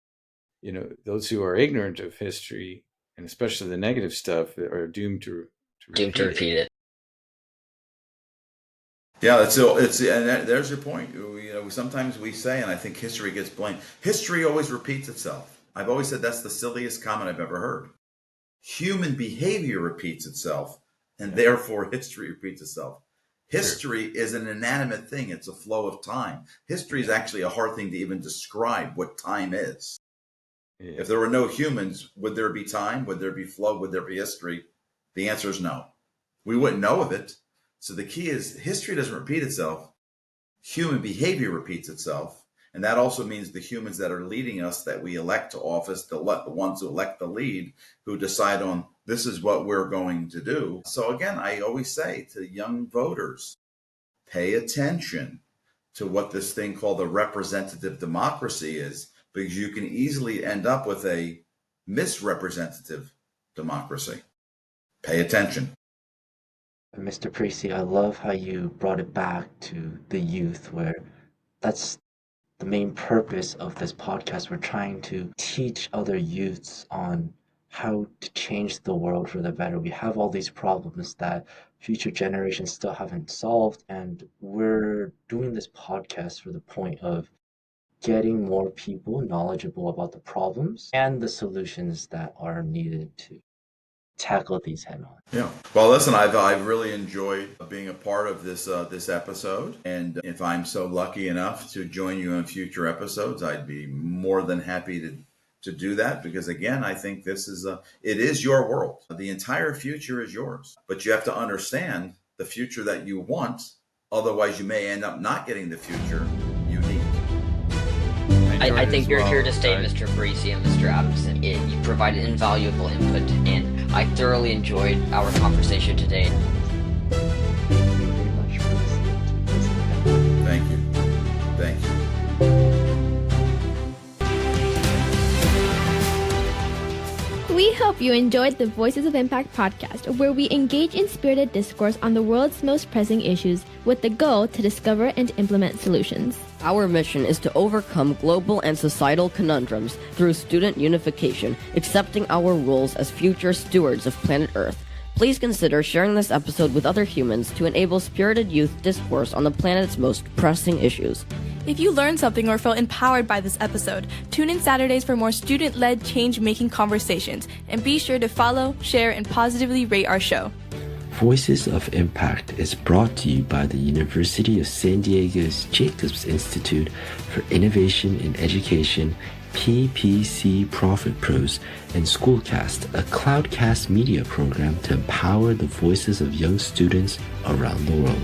those who are ignorant of history, and especially the negative stuff, are doomed to repeat it. Yeah, there's your point. Sometimes we say, and I think history gets blamed. History always repeats itself. I've always said that's the silliest comment I've ever heard. Human behavior repeats itself, and therefore history repeats itself. History is an inanimate thing. It's a flow of time. History is actually a hard thing to even describe what time is. Yeah. If there were no humans, would there be time? Would there be flow? Would there be history? The answer is no. We wouldn't know of it. So the key is history doesn't repeat itself. Human behavior repeats itself. And that also means the humans that are leading us, that we elect to office, the ones who elect the lead, who decide on this is what we're going to do. So again, I always say to young voters, pay attention to what this thing called the representative democracy is, because you can easily end up with a misrepresentative democracy. Pay attention. Mr. Parisi, I love how you brought it back to the youth, where that's the main purpose of this podcast. We're trying to teach other youths on how to change the world for the better. We have all these problems that future generations still haven't solved, and we're doing this podcast for the point of getting more people knowledgeable about the problems and the solutions that are needed to tackle these head on. Yeah. Well, listen, I've really enjoyed being a part of this episode, and if I'm so lucky enough to join you in future episodes, I'd be more than happy to do that, because again, I think this is it is your world. The entire future is yours, but you have to understand the future that you want. Otherwise, you may end up not getting the future you need. I think you're here to stay, Mr. Parisi and Mr. Adamson. You provided invaluable input, and I thoroughly enjoyed our conversation today. Thank you very much for listening. Thank you. Thank you. We hope you enjoyed the Voices of Impact podcast, where we engage in spirited discourse on the world's most pressing issues with the goal to discover and implement solutions. Our mission is to overcome global and societal conundrums through student unification, accepting our roles as future stewards of planet Earth. Please consider sharing this episode with other humans to enable spirited youth discourse on the planet's most pressing issues. If you learned something or felt empowered by this episode, tune in Saturdays for more student-led change-making conversations, and be sure to follow, share, and positively rate our show. Voices of Impact is brought to you by the University of San Diego's Jacobs Institute for Innovation in Education, PPC Profit Pros, and SchoolCAST, a Cloudcast Media program to empower the voices of young students around the world.